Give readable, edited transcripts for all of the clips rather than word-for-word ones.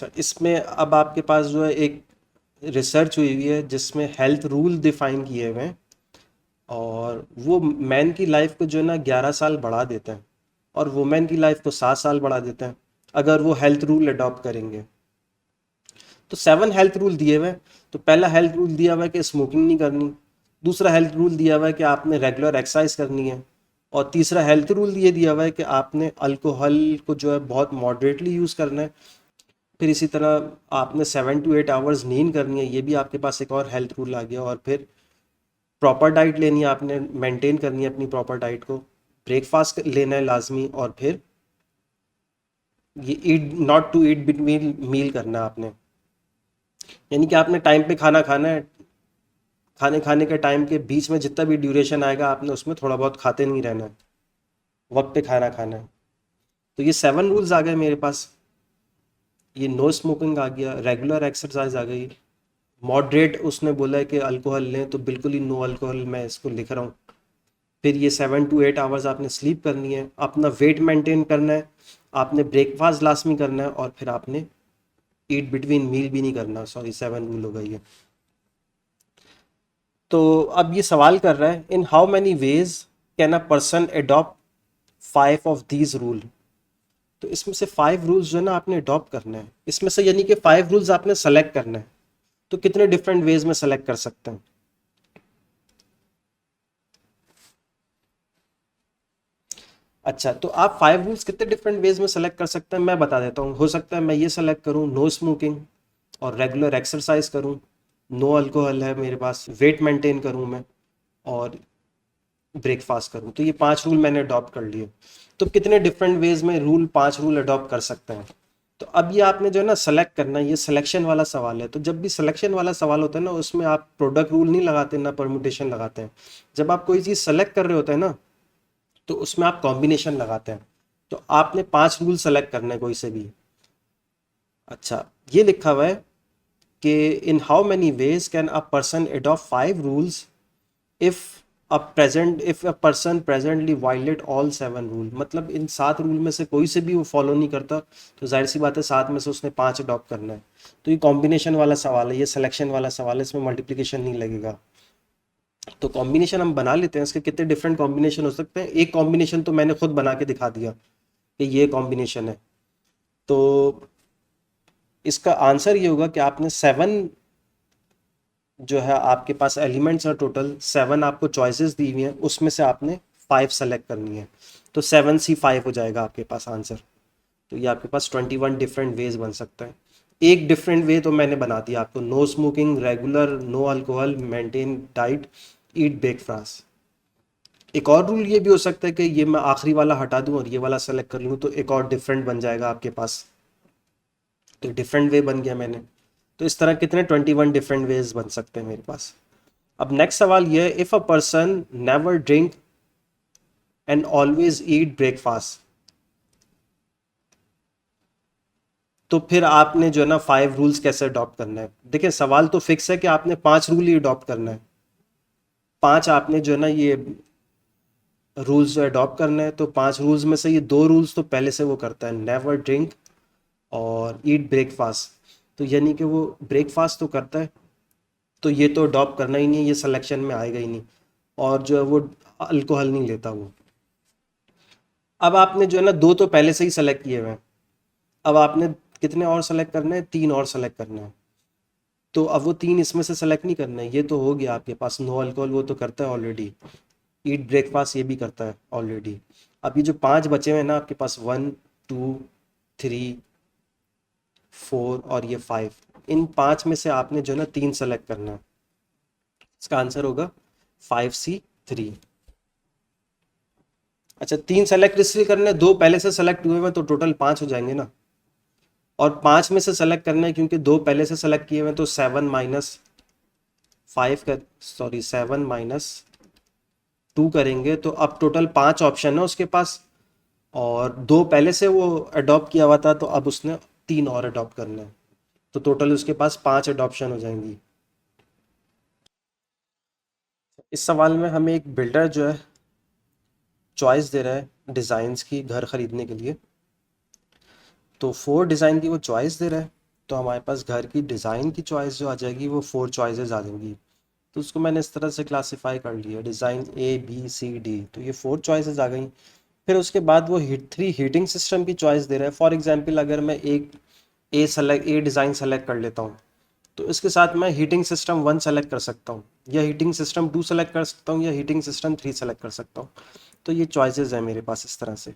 अच्छा, इसमें अब आपके पास जो है एक रिसर्च हुई हुई है जिसमें हेल्थ रूल डिफाइन किए हुए हैं, और वो मैन की लाइफ को जो है ना 11 साल बढ़ा देते हैं, और वुमेन की लाइफ को 7 साल बढ़ा देते हैं अगर वो हेल्थ रूल अडॉप्ट करेंगे। तो 7 हेल्थ रूल दिए हुए हैं। तो पहला हेल्थ रूल दिया हुआ है कि स्मोकिंग नहीं करनी। दूसरा हेल्थ रूल दिया हुआ है कि आपने रेगुलर एक्सरसाइज करनी है। और तीसरा हेल्थ रूल ये दिया हुआ है कि आपने अल्कोहल को जो है बहुत मॉडरेटली यूज़ करना है। फिर इसी तरह आपने 7 to 8 आवर्स नींद करनी है, ये भी आपके पास एक और हेल्थ रूल आ गया। और फिर प्रॉपर डाइट लेनी है, आपने मेंटेन करनी है अपनी प्रॉपर डाइट को। ब्रेकफास्ट लेना है लाजमी, और फिर ये ईट नॉट टू ईट बिटवीन मील करना है आपने, यानी कि आपने टाइम पे खाना खाना है। खाने खाने के टाइम के बीच में जितना भी ड्यूरेशन आएगा आपने उसमें थोड़ा बहुत खाते नहीं रहना है, वक्त पे खाना खाना है। तो ये 7 रूल्स आ गए मेरे पास। ये नो स्मोकिंग आ गया, रेगुलर एक्सरसाइज आ गई, मॉडरेट उसने बोला है कि अल्कोहल लें तो बिल्कुल ही नो अल्कोहल मैं इसको लिख रहा हूँ। फिर ये 7 to 8 आवर्स आपने स्लीप करनी है, अपना वेट मेंटेन करना है, आपने ब्रेकफास्ट लाजमी करना है, और फिर आपने ईट बिटवीन मील भी नहीं करना। सॉरी, 7 रूल हो गई है। तो अब ये सवाल कर रहा है, इन how many ways can a person adopt 5 of these rule. तो इसमें से 5 रूल्स जो है ना आपने अडॉप्ट करना है, इसमें से यानी कि 5 रूल्स आपने सेलेक्ट करना है। तो कितने डिफरेंट वेज में सेलेक्ट कर सकते हैं? अच्छा, तो आप 5 रूल्स कितने डिफरेंट वेज में सेलेक्ट कर सकते हैं मैं बता देता हूँ। हो सकता है मैं ये सेलेक्ट करूँ, नो स्मोकिंग, और रेगुलर एक्सरसाइज करूँ, नो अल्कोहल है मेरे पास, वेट मेंटेन करूँ मैं, और ब्रेकफास्ट करूँ। तो ये 5 रूल मैंने अडॉप्ट कर लिए। तो कितने डिफरेंट वेज में 5 रूल अडॉप्ट कर सकते हैं? तो अब ये आपने जो है ना सेलेक्ट करना है, ये सिलेक्शन वाला सवाल है। तो जब भी सिलेक्शन वाला सवाल होता है ना, उसमें आप प्रोडक्ट रूल नहीं लगाते ना परम्यूटेशन लगाते हैं। जब आप कोई चीज़ सेलेक्ट कर रहे होते हैं ना, तो उसमें आप कॉम्बिनेशन लगाते हैं। तो आपने 5 रूल सेलेक्ट करने कोई से भी। अच्छा, ये लिखा हुआ है कि in how many ways can a person adopt 5 rules if if a person presently violate all 7 rule. मतलब इन 7 रूल में से कोई से भी वो फॉलो नहीं करता, तो जाहिर सी बात है 7 में से उसने 5 अडॉप्ट करना है। तो ये कॉम्बिनेशन वाला सवाल है, ये सिलेक्शन वाला सवाल है, इसमें मल्टीप्लिकेशन नहीं लगेगा। तो कॉम्बिनेशन हम बना लेते हैं, इसके कितने डिफरेंट कॉम्बिनेशन हो सकते हैं। एक कॉम्बिनेशन तो मैंने खुद बना के दिखा दिया कि ये कॉम्बिनेशन है। तो इसका आंसर ये होगा कि आपने 7 जो है आपके पास एलिमेंट्स हैं, टोटल 7 आपको चॉइसेस दी हुई हैं, उसमें से आपने 5 सेलेक्ट करनी है। तो 7C5 हो जाएगा आपके पास आंसर। तो ये आपके पास 21 डिफरेंट वेज बन सकता है। एक डिफरेंट वे तो मैंने बना दिया आपको, no smoking, regular, no alcohol, maintain diet, eat breakfast. एक और रूल ये भी हो सकता है कि ये मैं आखिरी वाला हटा दूं और ये वाला सेलेक्ट कर लूं, तो एक और डिफरेंट बन जाएगा आपके पास। तो डिफरेंट वे बन गया मैंने। तो इस तरह कितने 21 डिफरेंट वेज बन सकते हैं मेरे पास। अब नेक्स्ट सवाल ये है, if a person never drink and always eat breakfast, तो फिर आपने जो है ना 5 रूल्स कैसे अडॉप्ट करना है। देखिए, सवाल तो फिक्स है कि आपने 5 रूल ही अडॉप्ट करना है। 5 आपने जो है ना ये रूल्स जो अडॉप्ट करना है। तो 5 रूल्स में से ये 2 रूल्स तो पहले से वो करता है, नेवर ड्रिंक और ईट ब्रेकफास्ट। तो यानी कि वो ब्रेकफास्ट तो करता है, तो ये तो अडॉप्ट करना ही नहीं है, ये सिलेक्शन में आएगा ही नहीं। और जो है वो अल्कोहल नहीं लेता वो। अब आपने जो है ना 2 तो पहले से ही सेलेक्ट किए हुए हैं। अब आपने कितने और सेलेक्ट करने हैं? 3 और सेलेक्ट करना है। तो अब वो 3 इसमें से सेलेक्ट नहीं करना है, ये तो हो गया आपके पास। नो अल्कोहल वो तो करता है ऑलरेडी, ईट ब्रेकफास्ट ये भी करता है ऑलरेडी। अब ये जो 5 बचे हुए हैं ना आपके पास, 1, 2, 3, 4 और ये 5, इन 5 में से आपने जो है ना 3 सेलेक्ट करना है। इसका आंसर होगा 5C3। अच्छा, 3 सेलेक्ट इसलिए करने हैं, 2 पहले से सेलेक्ट हुए हैं तो टोटल 5 हो जाएंगे ना। और 5 में से सेलेक्ट करना है क्योंकि 2 पहले से सेलेक्ट किए हुए हैं, तो 7 - 5 का, सॉरी 7 - 2 करेंगे तो अब टोटल 5 ऑप्शन है उसके पास। और 2 पहले से वो अडॉप्ट किया हुआ था, तो अब उसने 3 और अडॉप्ट करना है। तो टोटल उसके पास 5 अडॉप्शन हो जाएंगी। इस सवाल में हमें एक बिल्डर जो है चॉइस दे रहा है डिज़ाइंस की घर ख़रीदने के लिए। तो 4 डिज़ाइन की वो चॉइस दे रहा है। तो हमारे पास घर की डिज़ाइन की चॉइस जो आ जाएगी वो 4 चॉइसेस आ जाएंगी। तो उसको मैंने इस तरह से क्लासीफाई कर लिया, design A B C D, तो ये 4 चॉइसेस आ गई। फिर उसके बाद वो हीटिंग सिस्टम की चॉइस दे रहा है। फॉर एग्जांपल अगर मैं एक ए डिज़ाइन सेलेक्ट कर लेता हूँ तो इसके साथ मैं हीटिंग सिस्टम 1 सेलेक्ट कर सकता हूँ, या हीटिंग सिस्टम 2 सेलेक्ट कर सकता हूँ, या हीटिंग सिस्टम 3 सेलेक्ट कर सकता हूँ। तो ये चॉइसेस है मेरे पास इस तरह से।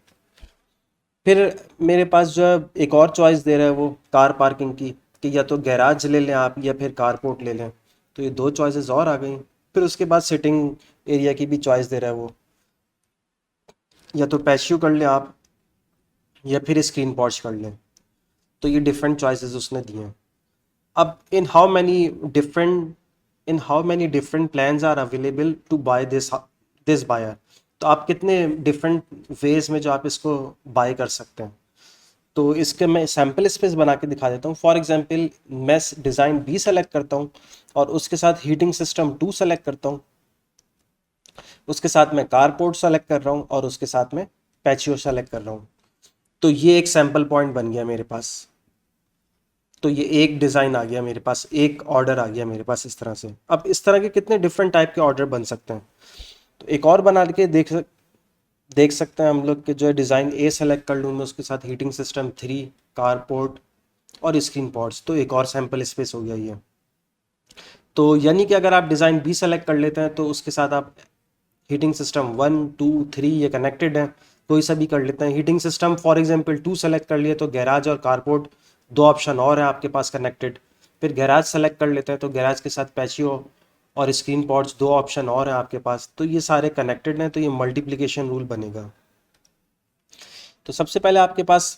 फिर मेरे पास जो है एक और चॉइस दे रहा है वो कार पार्किंग की, कि या तो गैराज ले लें आप या फिर कारपोर्ट ले लें। तो ये 2 चॉइसेस और आ गई। फिर उसके बाद सिटिंग एरिया की भी चॉइस दे रहा है वो, या तो पैशियो कर लें आप या फिर स्क्रीन पॉर्च कर लें। तो ये डिफरेंट चॉइसेस उसने दिए हैं। अब in how many different plans are available to buy this buyer, तो आप कितने डिफरेंट वेज में जो आप इसको बाय कर सकते हैं। तो इसके मैं सैम्पल स्पेस बना के दिखा देता हूँ। फॉर एग्जांपल मैं डिज़ाइन बी सेलेक्ट करता हूँ और उसके साथ हीटिंग सिस्टम 2 सेलेक्ट करता हूँ, उसके साथ मैं कारपोर्ट सेलेक्ट कर रहा हूँ और उसके साथ में पैचियो सेलेक्ट कर रहा हूँ। तो ये एक सैम्पल पॉइंट बन गया मेरे पास। तो ये एक डिज़ाइन आ गया मेरे पास, एक ऑर्डर आ गया मेरे पास इस तरह से। अब इस तरह के कितने डिफरेंट टाइप के ऑर्डर बन सकते हैं। तो एक और बना के देख सकते हैं हम लोग कि जो है डिज़ाइन ए सेलेक्ट कर लूँ मैं, उसके साथ हीटिंग सिस्टम 3, कारपोर्ट और स्क्रीन पॉड्स, तो एक और सैम्पल स्पेस हो गया ये। तो यानी कि अगर आप डिज़ाइन बी सेलेक्ट कर लेते हैं तो उसके साथ आप हीटिंग सिस्टम 1 2 3 ये कनेक्टेड है, कोई सा भी कर लेते हैं। Heating system for example 2 select कर लिए तो गैराज और कारपोर्ट 2 ऑप्शन और है आपके पास कनेक्टेड। फिर गैराज सेलेक्ट कर लेते हैं तो गैराज के साथ पैचियो और स्क्रीन पॉड्स 2 ऑप्शन और हैं आपके पास। तो ये सारे कनेक्टेड हैं, तो ये मल्टीप्लिकेशन रूल बनेगा। तो सबसे पहले आपके पास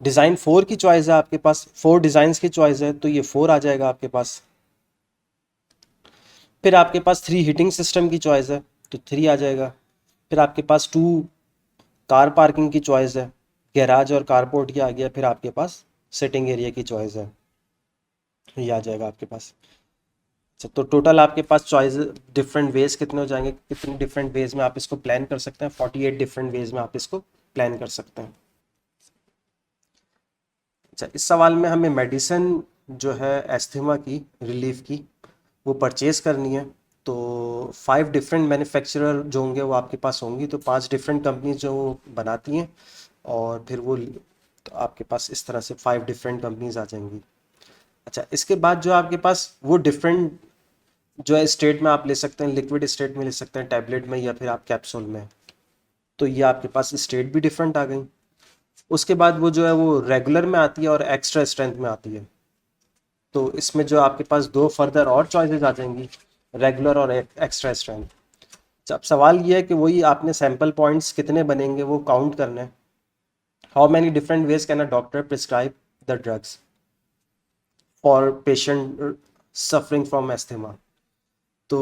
डिज़ाइन 4 की चॉइस है, आपके पास 4 डिज़ाइंस की चॉइस है, तो ये 4 आ जाएगा आपके पास। फिर आपके पास 3 हीटिंग सिस्टम की चॉइस है तो 3 आ जाएगा। फिर आपके पास 2 कार पार्किंग की चॉइस है, गैराज और कारपोर्ट की आ गया। फिर आपके पास सिटिंग एरिया की चॉइस है, ये आ जाएगा आपके पास। अच्छा, तो टोटल आपके पास चॉइस डिफरेंट वेज कितने हो जाएंगे, कितने डिफरेंट वेज में आप इसको प्लान कर सकते हैं। 48 डिफरेंट वेज में आप इसको प्लान कर सकते हैं। अच्छा, इस सवाल में हमें मेडिसिन जो है एस्थमा की रिलीफ की वो परचेज करनी है। तो 5 डिफरेंट मैन्युफैक्चरर जो होंगे वो आपके पास होंगी, तो 5 डिफरेंट कंपनीज जो वो बनाती हैं, और फिर वो तो आपके पास इस तरह से 5 डिफरेंट कंपनीज आ जाएंगी। अच्छा, इसके बाद जो आपके पास वो डिफरेंट जो है स्टेट में आप ले सकते हैं, लिक्विड स्टेट में ले सकते हैं, टैबलेट में, या फिर आप कैप्सूल में। तो ये आपके पास स्टेट भी डिफरेंट आ गई। उसके बाद वो जो है वो रेगुलर में आती है और एक्स्ट्रा स्ट्रेंथ में आती है। तो इसमें जो आपके पास 2 फर्दर और चॉइसेस आ जाएंगी, रेगुलर और एक्स्ट्रा स्ट्रेंथ। अब सवाल ये है कि वही आपने सैंपल पॉइंट्स कितने बनेंगे वो काउंट करना है। How many different ways can a doctor prescribe the drugs for patient suffering from asthma. तो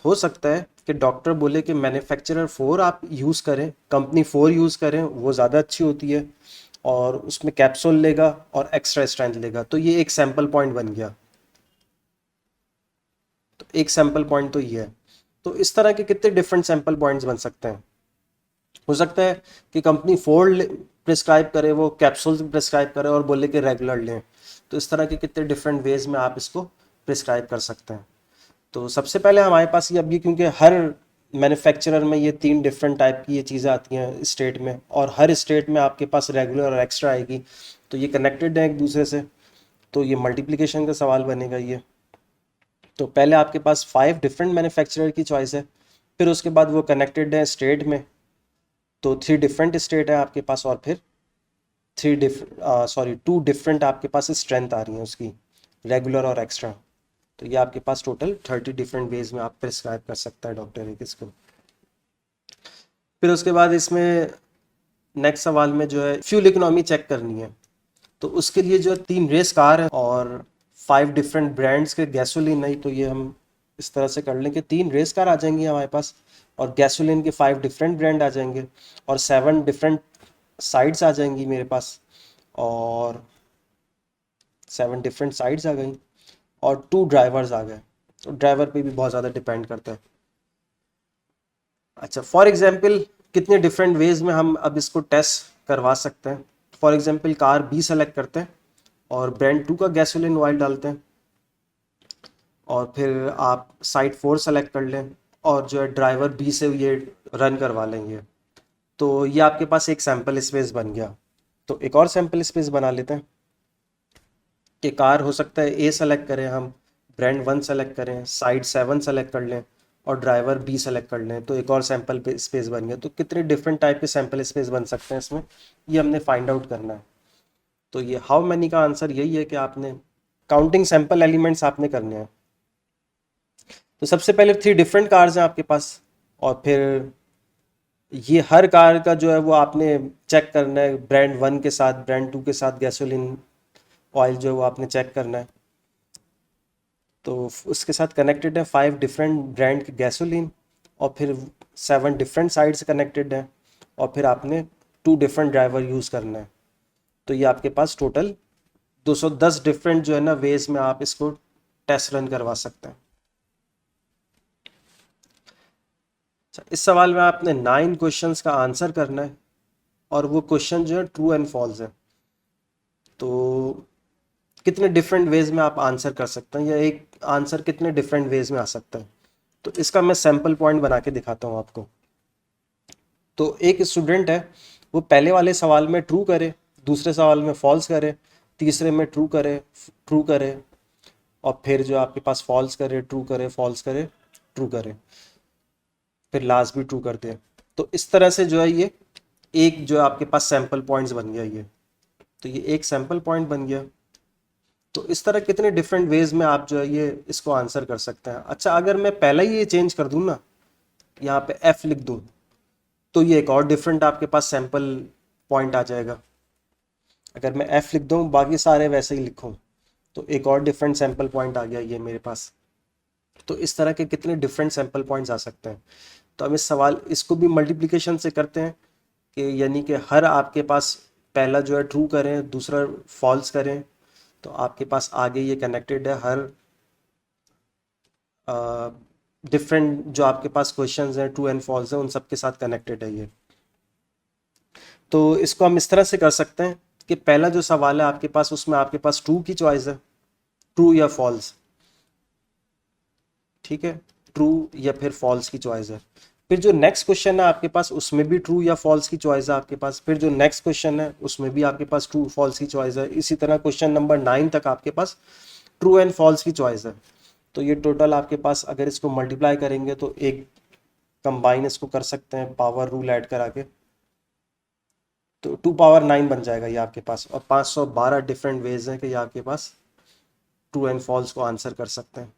हो सकता है कि डॉक्टर बोले कि मैन्युफैक्चरर 4 आप यूज़ करें, कंपनी 4 यूज़ करें, वो ज़्यादा अच्छी होती है, और उसमें कैप्सूल लेगा और एक्स्ट्रा स्ट्रेंथ लेगा। तो ये एक सैंपल पॉइंट बन गया। तो एक सैंपल पॉइंट तो ये है। तो इस तरह के कितने डिफरेंट सैंपल पॉइंट्स बन सकते हैं। हो सकता है कि कंपनी 4 प्रिस्क्राइब करे, वो कैप्सूल्स प्रिस्क्राइब करे और बोले कि रेगुलर लें। तो इस तरह के कितने डिफरेंट वेज में आप इसको प्रिस्क्राइब कर सकते हैं। तो सबसे पहले हमारे पास ये अभी, क्योंकि हर मैन्युफैक्चरर में ये 3 डिफरेंट टाइप की ये चीज़ें आती हैं स्टेट में, और हर स्टेट में आपके पास रेगुलर और एक्स्ट्रा आएगी, तो ये कनेक्टेड है एक दूसरे से। तो ये मल्टीप्लिकेशन का सवाल बनेगा ये। तो पहले आपके पास 5 डिफरेंट मैन्युफैक्चरर की चॉइस है, फिर उसके बाद वो कनेक्टेड है स्टेट में, तो 3 डिफरेंट स्टेट है आपके पास, और फिर 2 डिफरेंट आपके पास स्ट्रेंथ आ रही है उसकी, रेगुलर और एक्स्ट्रा। तो ये आपके पास टोटल 30 डिफरेंट वेज में आप प्रिस्क्राइब कर सकता है डॉक्टर एक इसको। फिर उसके बाद इसमें नेक्स्ट सवाल में जो है फ्यूल इकोनॉमी चेक करनी है। तो उसके लिए जो 3 रेस कार है और 5 डिफरेंट ब्रांड्स के गैसोलीन है। तो ये हम इस तरह से कर लें कि 3 रेस कार आ जाएंगी हमारे पास, और गैसोलीन के 5 डिफरेंट ब्रांड आ जाएंगे, और 7 डिफरेंट साइड्स आ जाएंगी मेरे पास, और 7 डिफरेंट साइड्स आ गई, और 2 ड्राइवर्स आ गए। तो ड्राइवर पे भी बहुत ज़्यादा डिपेंड करता है। अच्छा, फॉर एग्जांपल कितने डिफरेंट वेज में हम अब इसको टेस्ट करवा सकते हैं। For example car B select करते हैं और ब्रांड 2 का गैसोलीन ऑयल डालते हैं, और फिर आप साइट 4 सेलेक्ट कर लें और जो है ड्राइवर बी से ये रन करवा लेंगे। तो ये आपके पास एक सैम्पल स्पेस बन गया। तो एक और सैम्पल स्पेस बना लेते हैं कि कार हो सकता है ए सेलेक्ट करें हम, ब्रांड 1 सेलेक्ट करें, साइड 7 सेलेक्ट कर लें और ड्राइवर बी सेलेक्ट कर लें, तो एक और सैम्पल स्पेस बन गया। तो कितने डिफरेंट टाइप के सैम्पल स्पेस बन सकते हैं इसमें, ये हमने फाइंड आउट करना है। तो ये हाउ मैनी का आंसर यही है कि आपने काउंटिंग सैम्पल एलिमेंट्स आपने करने हैं। तो सबसे पहले 3 डिफरेंट कार्स हैं आपके पास, और फिर ये हर कार का जो है वो आपने चेक करना है, ब्रांड 1 के साथ ब्रांड 2 के साथ गैसोलीन ऑयल जो है वो आपने चेक करना है। तो उसके साथ कनेक्टेड है 5 डिफरेंट ब्रांड की गैसोलीन, और फिर 7 डिफरेंट साइड्स कनेक्टेड है, और फिर आपने 2 डिफरेंट ड्राइवर यूज़ करना है। तो ये आपके पास टोटल 210 डिफरेंट जो है ना वेज में आप इसको टेस्ट रन करवा सकते हैं। अच्छा, इस सवाल में आपने 9 क्वेश्चंस का आंसर करना है, और वो क्वेश्चन जो है ट्रू एंड फॉल्स है। तो कितने डिफरेंट वेज में आप आंसर कर सकते हैं, या एक आंसर कितने डिफरेंट वेज में आ सकता है, तो इसका मैं सैम्पल पॉइंट बना के दिखाता हूँ आपको। तो एक स्टूडेंट है, वो पहले वाले सवाल में ट्रू करे, दूसरे सवाल में फॉल्स करे, तीसरे में ट्रू करे, और फिर जो आपके पास फॉल्स करे, ट्रू करे, फॉल्स करे, ट्रू करे, फिर लास्ट भी ट्रू करते हैं। तो इस तरह से जो है ये एक जो है आपके पास सैम्पल पॉइंट्स बन गया ये। तो ये एक सैम्पल पॉइंट बन गया। तो इस तरह कितने डिफरेंट वेज में आप जो है ये इसको आंसर कर सकते हैं। अच्छा, अगर मैं पहला ही ये चेंज कर दूं ना, यहाँ पे एफ लिख दूं, तो ये एक और डिफरेंट आपके पास सैम्पल पॉइंट आ जाएगा। अगर मैं एफ लिख दूं, बाकी सारे वैसे ही लिखूं, तो एक और डिफरेंट सैम्पल पॉइंट आ गया ये मेरे पास। तो इस तरह के कितने डिफरेंट सैम्पल पॉइंट्स आ सकते हैं। तो हम इस सवाल इसको भी मल्टीप्लिकेशन से करते हैं, कि यानी कि हर आपके पास पहला जो है ट्रू करें, दूसरा फॉल्स करें, तो आपके पास आगे ये कनेक्टेड है हर डिफरेंट जो आपके पास क्वेश्चंस हैं ट्रू एंड फॉल्स हैं उन सब के साथ कनेक्टेड है ये। तो इसको हम इस तरह से कर सकते हैं कि पहला जो सवाल है आपके पास, उसमें आपके पास ट्रू की चॉइस है, ट्रू या फॉल्स, ठीक है, ट्रू या फिर फॉल्स की चॉइस है। फिर जो नेक्स्ट क्वेश्चन है आपके पास, उसमें भी ट्रू या फॉल्स की चॉइस है आपके पास। फिर जो नेक्स्ट क्वेश्चन है उसमें भी आपके पास ट्रू फॉल्स की चॉइस है। इसी तरह क्वेश्चन नंबर 9 तक आपके पास ट्रू एंड फॉल्स की चॉइस है। तो ये टोटल आपके पास अगर इसको मल्टीप्लाई करेंगे तो एक कंबाइन इसको कर सकते हैं पावर रूल ऐड करा के, तो 2 पावर 9 बन जाएगा ये आपके पास। और 512 डिफरेंट वेज हैं कि ये आपके पास ट्रू एंड फॉल्स को आंसर कर सकते हैं।